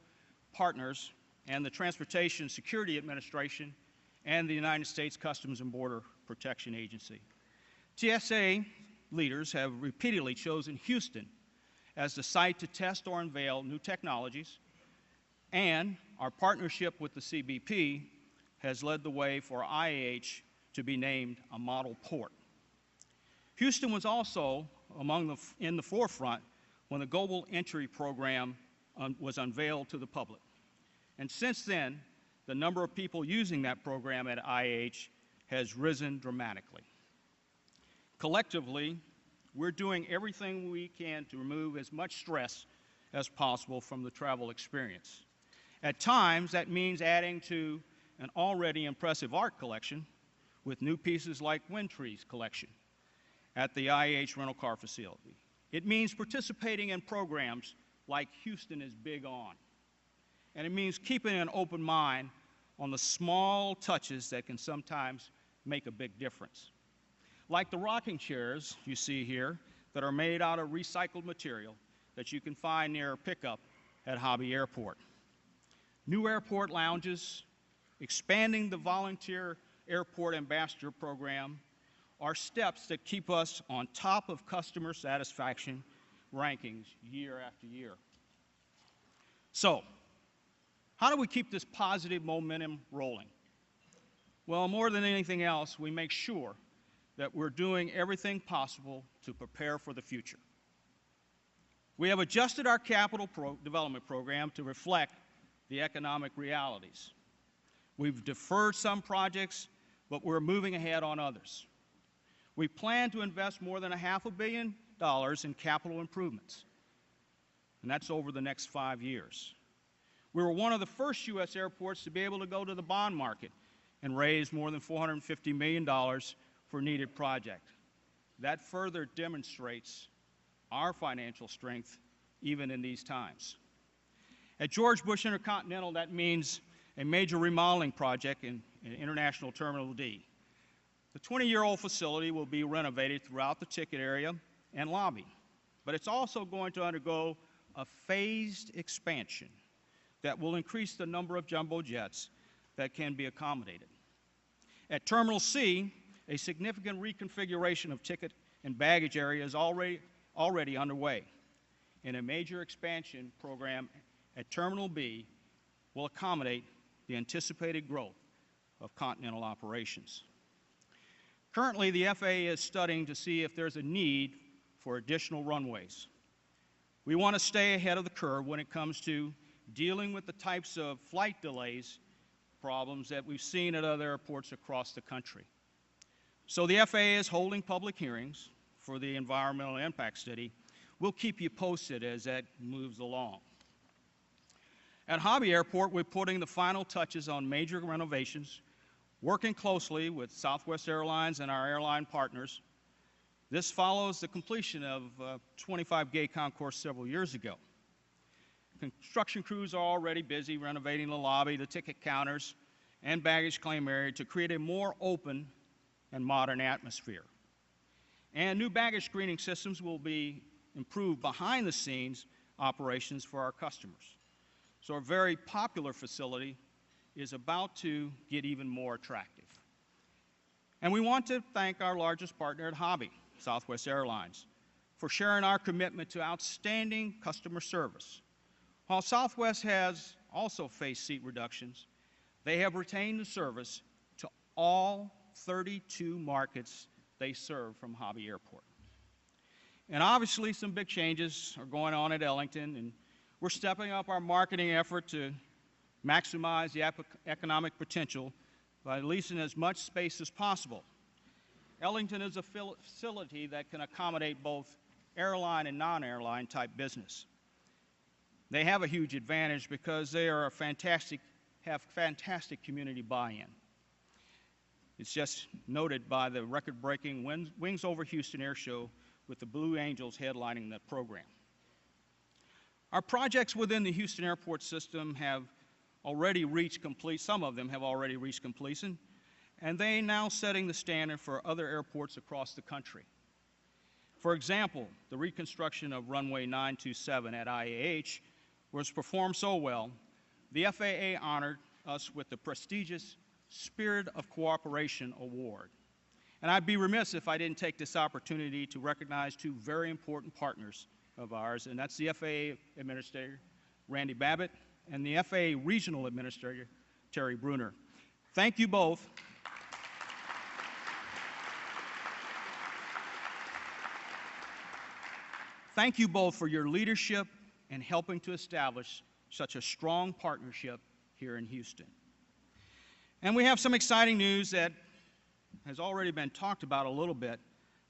Speaker 6: partners and the Transportation Security Administration and the United States Customs and Border Protection Agency. TSA leaders have repeatedly chosen Houston as the site to test or unveil new technologies, and our partnership with the CBP has led the way for IAH to be named a model port. Houston was also in the forefront when the Global Entry Program was unveiled to the public. And since then, the number of people using that program at IAH has risen dramatically. Collectively, we're doing everything we can to remove as much stress as possible from the travel experience. At times, that means adding to an already impressive art collection with new pieces like Wind Trees collection at the IAH rental car facility. It means participating in programs like Houston is Big On. And it means keeping an open mind on the small touches that can sometimes make a big difference. Like the rocking chairs you see here that are made out of recycled material that you can find near pickup at Hobby Airport. New airport lounges, expanding the volunteer airport ambassador program are steps that keep us on top of customer satisfaction rankings year after year. So, how do we keep this positive momentum rolling? Well, more than anything else, we make sure that we're doing everything possible to prepare for the future. We have adjusted our capital development program to reflect the economic realities. We've deferred some projects, but we're moving ahead on others. We plan to invest more than $500 million in capital improvements, and that's over the next 5 years. We were one of the first U.S. airports to be able to go to the bond market and raise more than $450 million for needed projects. That further demonstrates our financial strength even in these times. At George Bush Intercontinental, that means a major remodeling project in International Terminal D. The 20-year-old facility will be renovated throughout the ticket area and lobby, but it's also going to undergo a phased expansion that will increase the number of jumbo jets that can be accommodated. At Terminal C, a significant reconfiguration of ticket and baggage area is already underway, and a major expansion program at Terminal B will accommodate the anticipated growth of continental operations. Currently, the FAA is studying to see if there's a need for additional runways. We want to stay ahead of the curve when it comes to dealing with the types of flight delays problems that we've seen at other airports across the country. So the FAA is holding public hearings for the environmental impact study. We'll keep you posted as that moves along. At Hobby Airport, we're putting the final touches on major renovations, working closely with Southwest Airlines and our airline partners. This follows the completion of 25-gate concourse several years ago. Construction crews are already busy renovating the lobby, the ticket counters, and baggage claim area to create a more open and modern atmosphere. And new baggage screening systems will be improved behind-the-scenes operations for our customers. So a very popular facility is about to get even more attractive. And we want to thank our largest partner at Hobby, Southwest Airlines, for sharing our commitment to outstanding customer service. While Southwest has also faced seat reductions, they have retained the service to all 32 markets they serve from Hobby Airport. And obviously some big changes are going on at Ellington, and we're stepping up our marketing effort to maximize the economic potential by leasing as much space as possible. Ellington is a facility that can accommodate both airline and non-airline type business. They have a huge advantage because they are have fantastic community buy-in. It's just noted by the record-breaking Wings Over Houston Air Show with the Blue Angels headlining that program. Our projects within the Houston Airport system have already reached completion. Some of them have already reached completion, and they are now setting the standard for other airports across the country. For example, the reconstruction of runway 927 at IAH was performed so well, the FAA honored us with the prestigious Spirit of Cooperation Award. And I'd be remiss if I didn't take this opportunity to recognize two very important partners of ours, and that's the FAA Administrator, Randy Babbitt, and the FAA Regional Administrator, Terry Bruner. Thank you both. Thank you both for your leadership and helping to establish such a strong partnership here in Houston. And we have some exciting news that has already been talked about a little bit,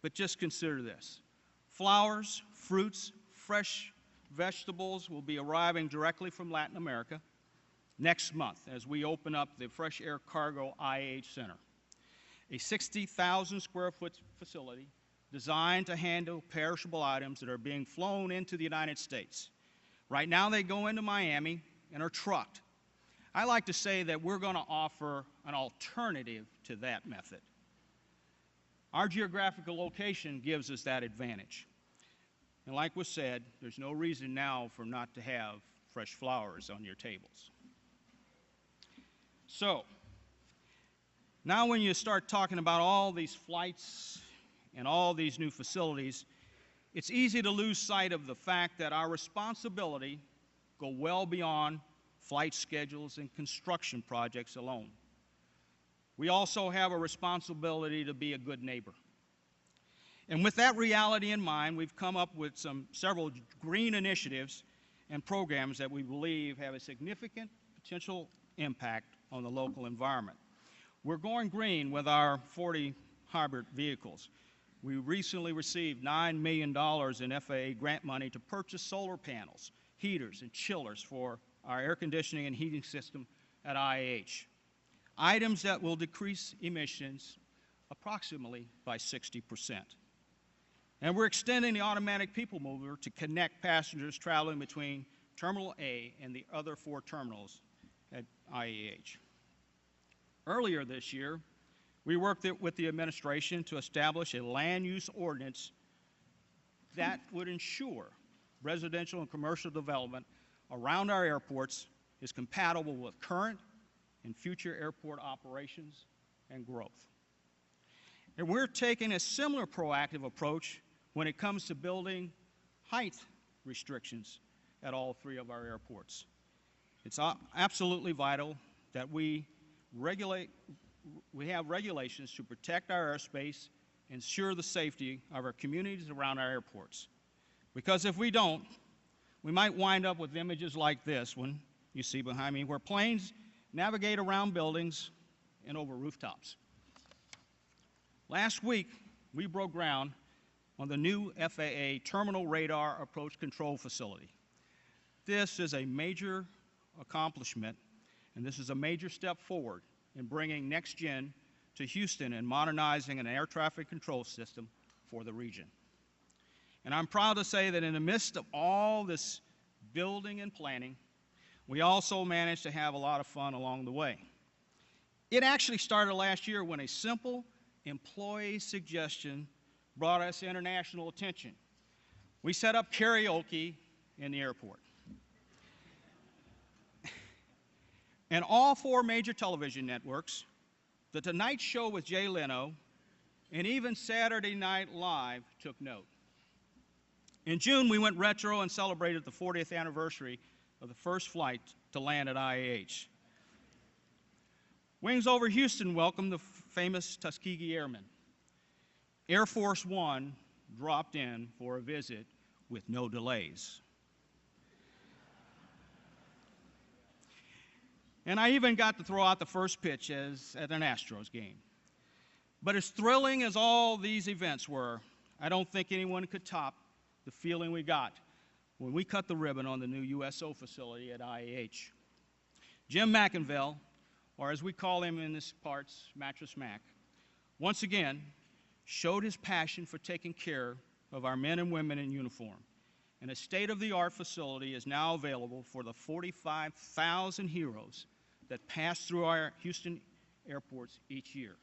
Speaker 6: but just consider this. Flowers, fruits, fresh vegetables will be arriving directly from Latin America next month as we open up the Fresh Air Cargo IAH Center, a 60,000 square foot facility designed to handle perishable items that are being flown into the United States. Right now they go into Miami and are trucked. I like to say that we're going to offer an alternative to that method. Our geographical location gives us that advantage. And like was said, there's no reason now for not to have fresh flowers on your tables. So, now when you start talking about all these flights and all these new facilities, it's easy to lose sight of the fact that our responsibility go well beyond flight schedules and construction projects alone. We also have a responsibility to be a good neighbor. And with that reality in mind, we've come up with several green initiatives and programs that we believe have a significant potential impact on the local environment. We're going green with our 40 hybrid vehicles. We recently received $9 million in FAA grant money to purchase solar panels, heaters, and chillers for our air conditioning and heating system at IAH. Items that will decrease emissions approximately by 60%. And we're extending the automatic people mover to connect passengers traveling between Terminal A and the other 4 terminals at IAH. Earlier this year, We worked with the administration to establish a land use ordinance that would ensure residential and commercial development around our airports is compatible with current and future airport operations and growth. And we're taking a similar proactive approach when it comes to building height restrictions at all 3 of our airports. It's absolutely vital that we have regulations to protect our airspace, ensure the safety of our communities around our airports. Because if we don't, we might wind up with images like this one you see behind me, where planes navigate around buildings and over rooftops. Last week, we broke ground on the new FAA Terminal Radar Approach Control Facility. This is a major accomplishment, and this is a major step forward in bringing next-gen to Houston and modernizing an air traffic control system for the region. And I'm proud to say that in the midst of all this building and planning, we also managed to have a lot of fun along the way. It actually started last year when a simple employee suggestion brought us international attention. We set up karaoke in the airport. And all 4 major television networks, The Tonight Show with Jay Leno, and even Saturday Night Live took note. In June, we went retro and celebrated the 40th anniversary of the first flight to land at IAH. Wings over Houston welcomed the famous Tuskegee Airmen. Air Force One dropped in for a visit with no delays. And I even got to throw out the first pitch at an Astros game. But as thrilling as all these events were, I don't think anyone could top the feeling we got when we cut the ribbon on the new USO facility at IAH. Jim McInville, or as we call him in this parts, Mattress Mac, once again showed his passion for taking care of our men and women in uniform. And a state-of-the-art facility is now available for the 45,000 heroes that pass through our Houston airports each year.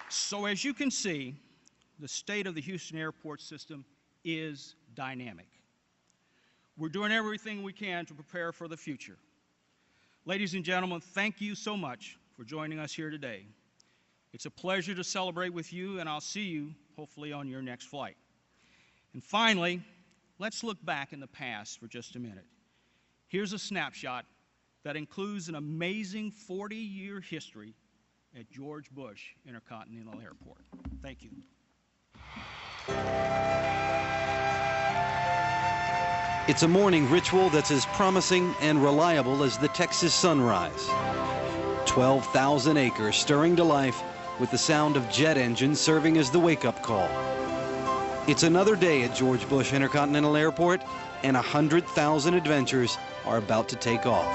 Speaker 6: So as you can see, the state of the Houston airport system is dynamic. We're doing everything we can to prepare for the future. Ladies and gentlemen, thank you so much for joining us here today. It's a pleasure to celebrate with you, and I'll see you hopefully on your next flight. And finally, let's look back in the past for just a minute. Here's a snapshot that includes an amazing 40-year history at George Bush Intercontinental Airport. Thank you.
Speaker 7: It's a morning ritual that's as promising and reliable as the Texas sunrise. 12,000 acres stirring to life with the sound of jet engines serving as the wake-up call. It's another day at George Bush Intercontinental Airport, and 100,000 adventures are about to take off.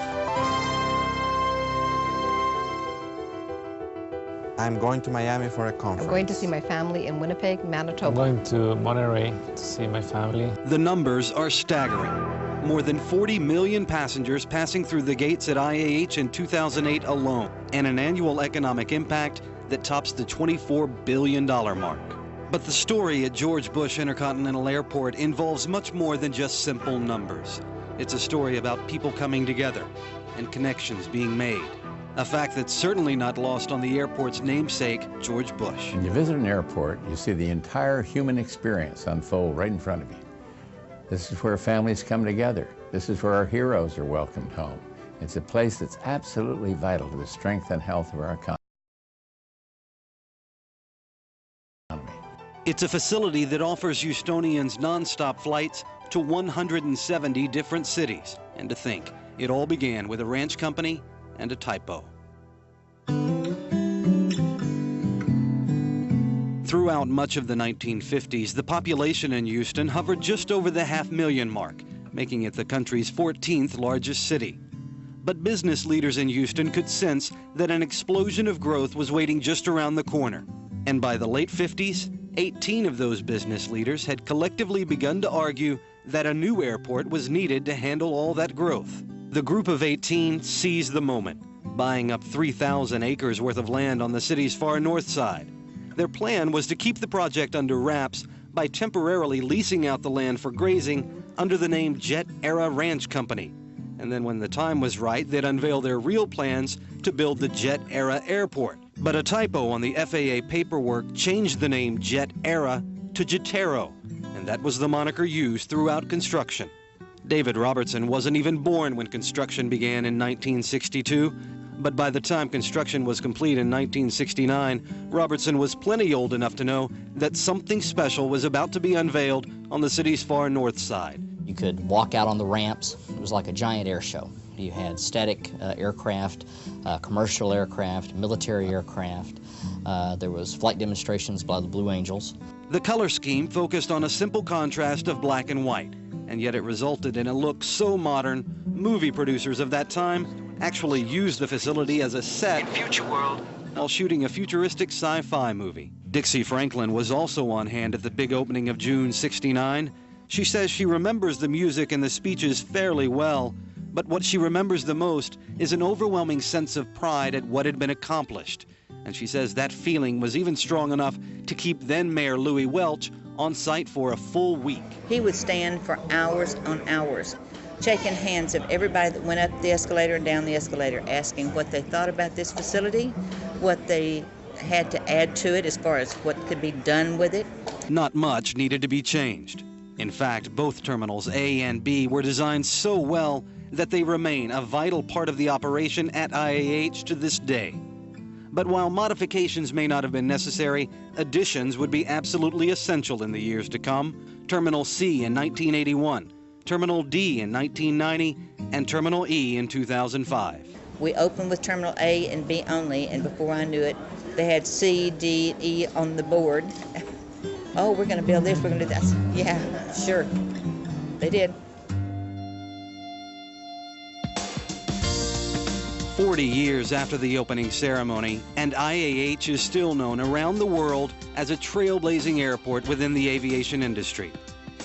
Speaker 8: I'm going to Miami for a conference.
Speaker 9: I'm going to see my family in Winnipeg, Manitoba.
Speaker 10: I'm going to Monterey to see my family.
Speaker 7: The numbers are staggering. More than 40 million passengers passing through the gates at IAH in 2008 alone, and an annual economic impact that tops the $24 billion mark. But the story at George Bush Intercontinental Airport involves much more than just simple numbers. It's a story about people coming together and connections being made. A fact that's certainly not lost on the airport's namesake, George Bush.
Speaker 11: When you visit an airport, you see the entire human experience unfold right in front of you. This is where families come together. This is where our heroes are welcomed home. It's a place that's absolutely vital to the strength and health of our economy.
Speaker 7: It's a facility that offers Houstonians nonstop flights to 170 different cities. And to think, it all began with a ranch company and a typo. Throughout much of the 1950s, the population in Houston hovered just over the 500,000 mark, making it the country's 14th largest city. But business leaders in Houston could sense that an explosion of growth was waiting just around the corner. And by the late 50s, 18 of those business leaders had collectively begun to argue that a new airport was needed to handle all that growth. The group of 18 seized the moment, buying up 3,000 acres worth of land on the city's far north side. Their plan was to keep the project under wraps by temporarily leasing out the land for grazing under the name Jet Era Ranch Company. And then when the time was right, they'd unveil their real plans to build the Jet Era Airport. But a typo on the FAA paperwork changed the name Jet Era to Jetero, and that was the moniker used throughout construction. David Robertson wasn't even born when construction began in 1962, but by the time construction was complete in 1969, Robertson was plenty old enough to know that something special was about to be unveiled on the city's far north side.
Speaker 12: You could walk out on the ramps. It was like a giant air show. You had static aircraft, commercial aircraft, military aircraft. There was flight demonstrations by the Blue Angels.
Speaker 7: The color scheme focused on a simple contrast of black and white, and yet it resulted in a look so modern, movie producers of that time actually used the facility as a set in Future World while shooting a futuristic sci-fi movie. Dixie Franklin was also on hand at the big opening of June '69. She says she remembers the music and the speeches fairly well, but what she remembers the most is an overwhelming sense of pride at what had been accomplished. And she says that feeling was even strong enough to keep then Mayor Louis Welch on site for a full week.
Speaker 13: He would stand for hours on hours, shaking hands of everybody that went up the escalator and down the escalator, asking what they thought about this facility, what they had to add to it as far as what could be done with it.
Speaker 7: Not much needed to be changed. In fact, both terminals A and B were designed so well that they remain a vital part of the operation at IAH to this day. But while modifications may not have been necessary, additions would be absolutely essential in the years to come. Terminal C in 1981, Terminal D in 1990, and Terminal E in 2005.
Speaker 13: We opened with Terminal A and B only, and before I knew it, they had C, D, E on the board. Oh, we're going to build this, we're going to do that. Yeah, sure. They did.
Speaker 7: 40 years after the opening ceremony, and IAH is still known around the world as a trailblazing airport within the aviation industry.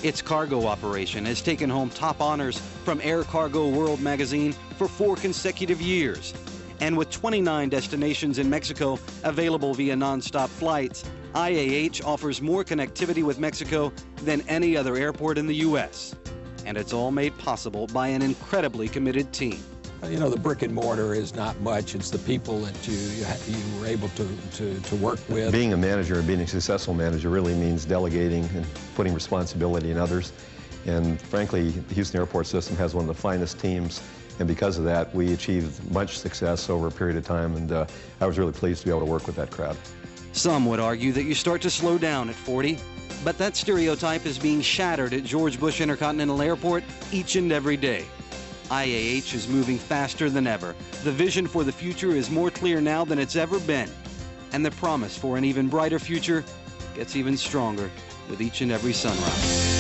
Speaker 7: Its cargo operation has taken home top honors from Air Cargo World magazine for 4 consecutive years. And with 29 destinations in Mexico available via nonstop flights, IAH offers more connectivity with Mexico than any other airport in the U.S. And it's all made possible by an incredibly committed team.
Speaker 14: You know, the brick and mortar is not much. It's the people that you were able to work with.
Speaker 15: Being a manager and being a successful manager really means delegating and putting responsibility in others. And frankly, the Houston Airport System has one of the finest teams. And because of that, we achieved much success over a period of time. And I was really pleased to be able to work with that crowd.
Speaker 7: Some would argue that you start to slow down at 40. But that stereotype is being shattered at George Bush Intercontinental Airport each and every day. IAH is moving faster than ever. The vision for the future is more clear now than it's ever been. And the promise for an even brighter future gets even stronger with each and every sunrise.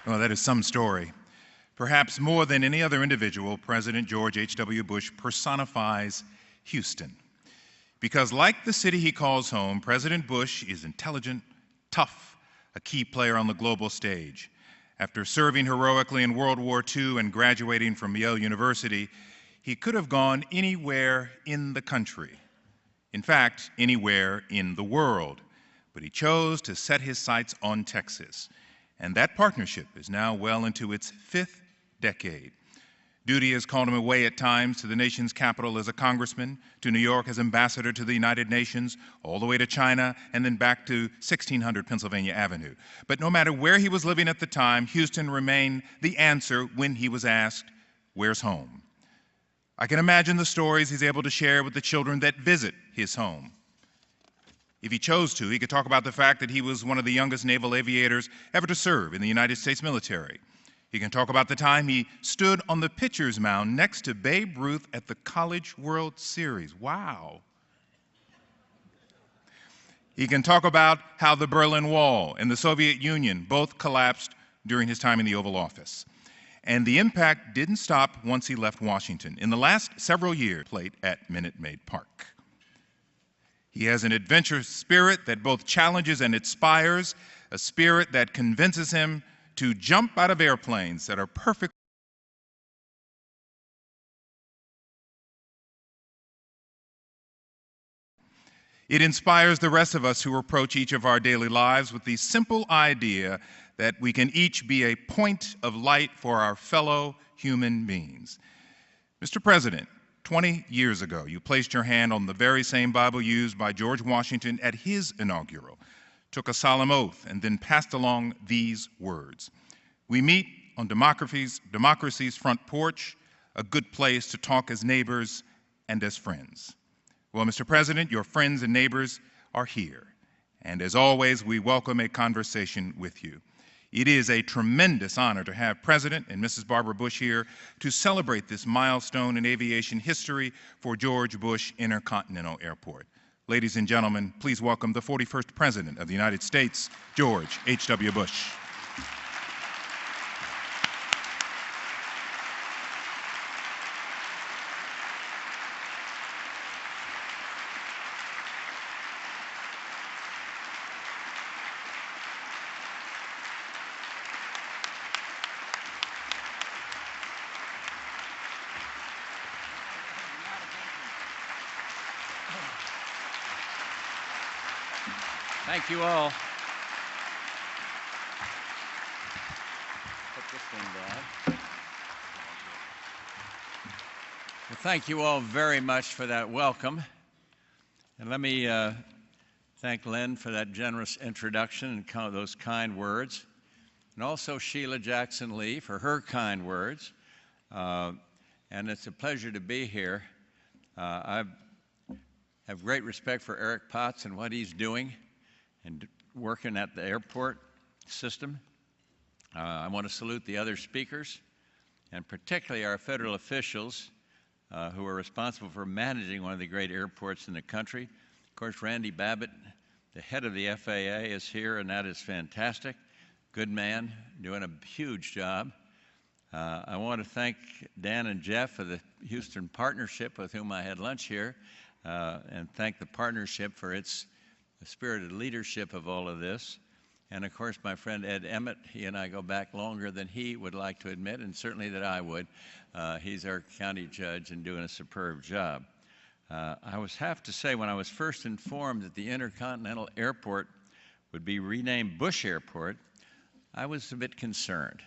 Speaker 1: Well, that is some story. Perhaps more than any other individual, President George H.W. Bush personifies Houston. Because like the city he calls home, President Bush is intelligent, tough, a key player on the global stage. After serving heroically in World War II and graduating from Yale University, he could have gone anywhere in the country. In fact, anywhere in the world. But he chose to set his sights on Texas. And that partnership is now well into its 5th decade. Duty has called him away at times to the nation's capital as a congressman, to New York as ambassador to the United Nations, all the way to China, and then back to 1600 Pennsylvania Avenue. But no matter where he was living at the time, Houston remained the answer when he was asked, "Where's home?" I can imagine the stories he's able to share with the children that visit his home. If he chose to, he could talk about the fact that he was one of the youngest naval aviators ever to serve in the United States military. He can talk about the time he stood on the pitcher's mound next to Babe Ruth at the College World Series. Wow. He can talk about how the Berlin Wall and the Soviet Union both collapsed during his time in the Oval Office. And the impact didn't stop once he left Washington. In the last several years, played at Minute Maid Park. He has an adventurous spirit that both challenges and inspires, a spirit that convinces him to jump out of airplanes that are perfect. It inspires the rest of us who approach each of our daily lives with the simple idea that we can each be a point of light for our fellow human beings. Mr. President, 20 years ago, you placed your hand on the very same Bible used by George Washington at his inaugural, took a solemn oath, and then passed along these words. We meet on democracy's front porch, a good place to talk as neighbors and as friends. Well, Mr. President, your friends and neighbors are here. And as always, we welcome a conversation with you. It is a tremendous honor to have President and Mrs. Barbara Bush here to celebrate this milestone in aviation history for George Bush Intercontinental Airport. Ladies and gentlemen, please welcome the 41st President of the United States, George H.W. Bush.
Speaker 16: Thank you all. Put this thing down. Well, thank you all very much for that welcome. And let me thank Lynn for that generous introduction and those kind words. And also Sheila Jackson Lee for her kind words. And it's a pleasure to be here. I have great respect for Eric Potts and what he's doing and working at the airport system. I want to salute the other speakers, and particularly our federal officials who are responsible for managing one of the great airports in the country. Of course, Randy Babbitt, the head of the FAA, is here, and that is fantastic. Good man, doing a huge job. I want to thank Dan and Jeff for the Houston Partnership with whom I had lunch here, and thank the partnership for its spirited leadership of all of this. And of course, my friend Ed Emmett, he and I go back longer than he would like to admit, and certainly that I would. He's our county judge and doing a superb job. I have to say, when I was first informed that the Intercontinental Airport would be renamed Bush Airport, I was a bit concerned.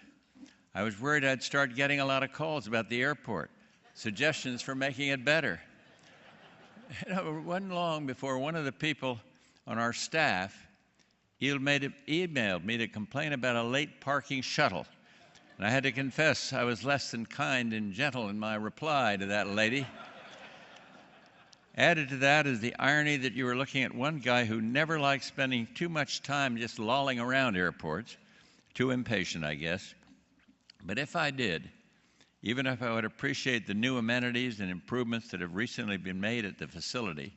Speaker 16: I was worried I'd start getting a lot of calls about the airport, suggestions for making it better. It wasn't long before one of the people on our staff emailed me to complain about a late parking shuttle. And I had to confess I was less than kind and gentle in my reply to that lady. Added to that is the irony that you were looking at one guy who never liked spending too much time just lolling around airports. Too impatient, I guess. But if I did, even if I would appreciate the new amenities and improvements that have recently been made at the facility,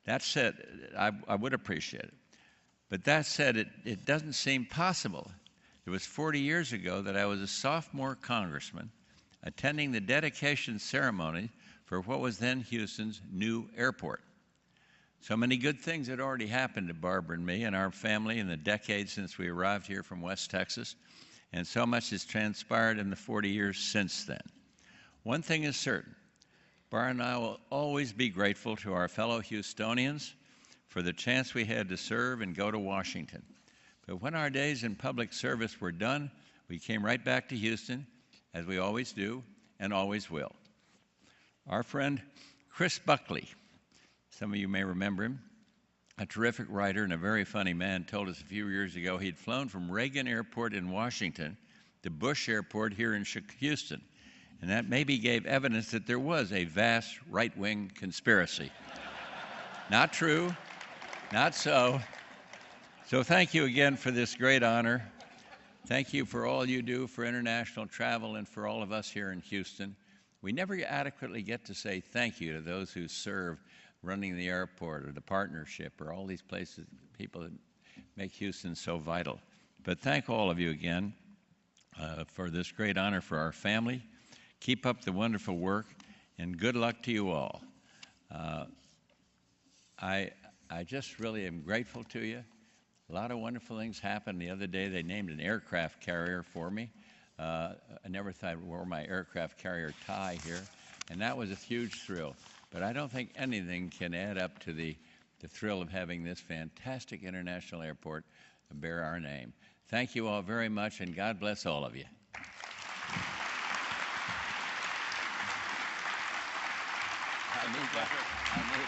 Speaker 16: that said, I would appreciate it. But that said, it doesn't seem possible. It was 40 years ago that I was a sophomore congressman attending the dedication ceremony for what was then Houston's new airport. So many good things had already happened to Barbara and me and our family in the decades since we arrived here from West Texas, and so much has transpired in the 40 years since then. One thing is certain. Barbara and I will always be grateful to our fellow Houstonians for the chance we had to serve and go to Washington. But when our days in public service were done, we came right back to Houston, as we always do and always will. Our friend Chris Buckley, some of you may remember him, a terrific writer and a very funny man, told us a few years ago he'd flown from Reagan Airport in Washington to Bush Airport here in Houston. And that maybe gave evidence that there was a vast right-wing conspiracy. Not true, not so. So thank you again for this great honor. Thank you for all you do for international travel and for all of us here in Houston. We never adequately get to say thank you to those who serve running the airport or the partnership or all these places, people that make Houston so vital. But thank all of you again for this great honor for our family. Keep up the wonderful work, and good luck to you all. I just really am grateful to you. A lot of wonderful things happened. The other day they named an aircraft carrier for me. I never thought I wore my aircraft carrier tie here, and that was a huge thrill. But I don't think anything can add up to the thrill of having this fantastic international airport bear our name. Thank you all very much, and God bless all of you. I need that. I need it.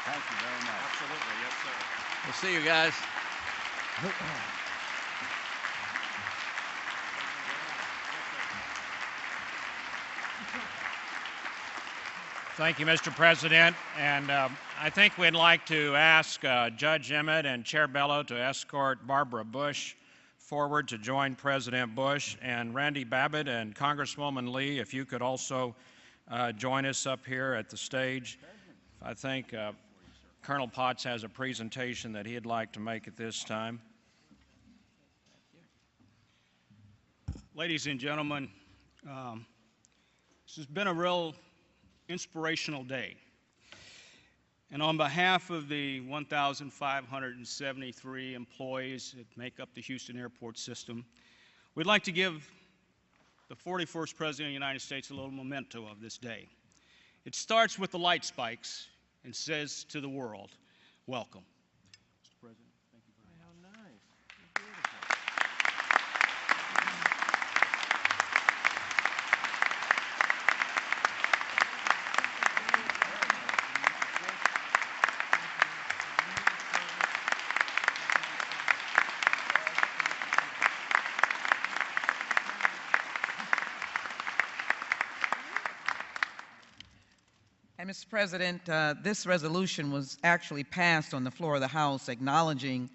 Speaker 16: Thank you very much.
Speaker 6: Absolutely, yes, sir.
Speaker 16: We'll see you guys.
Speaker 6: Thank you, Mr. President. And I think we'd like to ask Judge Emmett and Chair Bello to escort Barbara Bush forward to join President Bush, and Randy Babbitt and Congresswoman Lee, if you could also join us up here at the stage. I think Colonel Potts has a presentation that he'd like to make at this time. Ladies and gentlemen, this has been a real inspirational day. And on behalf of the 1,573 employees that make up the Houston Airport system, we'd like to give the 41st President of the United States a little memento of this day. It starts with the light spikes and says to the world, welcome. Mr. President, thank you very much.
Speaker 16: How nice.
Speaker 3: And Mr. President, this resolution was actually passed on the floor of the House acknowledging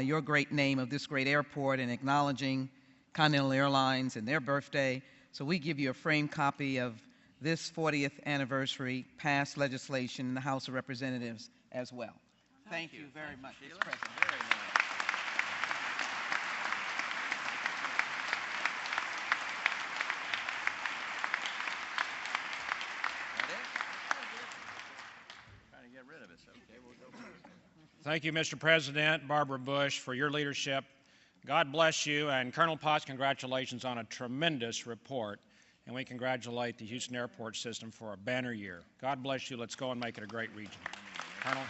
Speaker 3: your great name of this great airport and acknowledging Continental Airlines and their birthday. So we give you a framed copy of this 40th anniversary passed legislation in the House of Representatives as well. Thank you very much, Mr. President.
Speaker 16: Very nice.
Speaker 6: Thank you, Mr. President, Barbara Bush, for your leadership. God bless you, and Colonel Potts, congratulations on a tremendous report, and we congratulate the Houston Airport system for a banner year. God bless you. Let's go and make it a great region. Colonel.